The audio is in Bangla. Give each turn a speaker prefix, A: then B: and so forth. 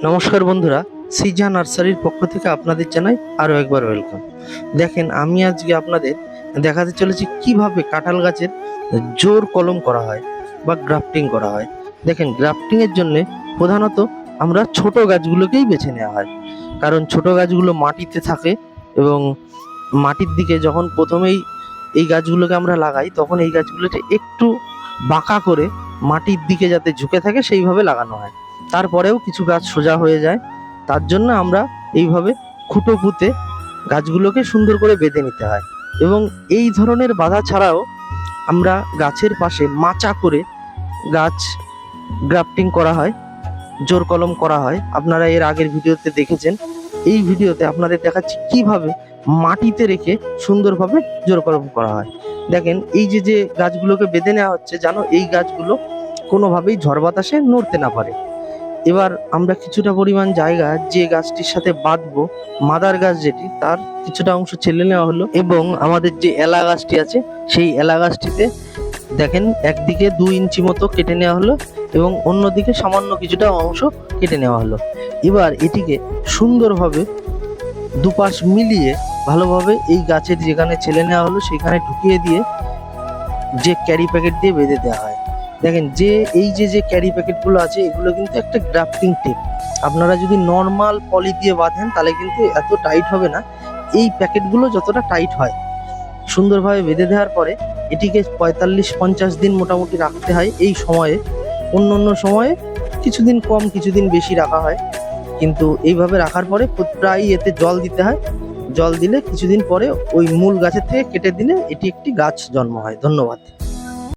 A: নমস্কার বন্ধুরা, সিজা নার্সারির পক্ষ থেকে আপনাদের জানাই আরও একবার ওয়েলকাম। দেখেন, আমি আজকে আপনাদের দেখাতে চলেছি কিভাবে কাঁঠাল গাছের জোর কলম করা হয় বা গ্রাফটিং করা হয়। দেখেন, গ্রাফটিংয়ের জন্য প্রধানত আমরা ছোট গাছগুলোকেই বেছে নেওয়া হয়, কারণ ছোট গাছগুলো মাটিতে থাকে এবং মাটির দিকে যখন প্রথমেই এই গাছগুলোকে আমরা লাগাই তখন এই গাছগুলোকে একটু বাঁকা করে মাটির দিকে যাতে ঝুঁকে থাকে সেইভাবে লাগানো হয়। তারপরেও কিছু গাছ সোজা হয়ে যায়, তার জন্য আমরা এইভাবে খুঁটো পুঁতে গাছগুলোকে সুন্দর করে বেঁধে নিতে হয়। এবং এই ধরনের বাধা ছাড়াও আমরা গাছের পাশে মাচা করে গাছ গ্রাফটিং করা হয়, জোর কলম করা হয়। আপনারা এর আগের ভিডিওতে দেখেছেন। এই ভিডিওতে আপনাদের দেখাচ্ছি কিভাবে মাটিতে রেখে সুন্দরভাবে জোর কলম করা হয়। দেখেন, এই যে যে গাছগুলোকে বেঁধে নেওয়া হচ্ছে, জানো এই গাছগুলো কোনোভাবেই ঝড় বাতাসে নড়তে না পারে। এবার আমরা কিছুটা পরিমাণ জায়গা যে গাছটির সাথে বাঁধবো, মাদার গাছ যেটি, তার কিছুটা অংশ ছেলে নেওয়া হলো এবং আমাদের যে এলা গাছটি আছে সেই এলা গাছটিতে দেখেন একদিকে 2 ইঞ্চি মতো কেটে নেওয়া হলো এবং অন্যদিকে সামান্য কিছুটা অংশ কেটে নেওয়া হলো। এবার এটিকে সুন্দরভাবে দুপাশ মিলিয়ে ভালোভাবে এই গাছের যেখানে ছেলে নেওয়া হলো সেখানে ঢুকিয়ে দিয়ে যে ক্যারি প্যাকেট দিয়ে বেঁধে দেওয়া হয়। দেখেন, যে এই যে যে ক্যারি প্যাকেটগুলো আছে এগুলো কিন্তু একটা গ্রাফটিং টেপ। আপনারা যদি নর্মাল পলি দিয়ে বাঁধেন তাহলে কিন্তু এত টাইট হবে না। এই প্যাকেটগুলো যতটা টাইট হয়, সুন্দরভাবে বেঁধে দেওয়ার পরে এটিকে 45-50 দিন মোটামুটি রাখতে হয়। এই সময়ে অন্য সময়ে কিছুদিন কম কিছুদিন বেশি রাখা হয়, কিন্তু এইভাবে রাখার পরে প্রায় এতে জল দিতে হয়। জল দিলে কিছুদিন পরে ওই মূল গাছের থেকে কেটে দিলে এটি একটি গাছ জন্ম হয়। ধন্যবাদ।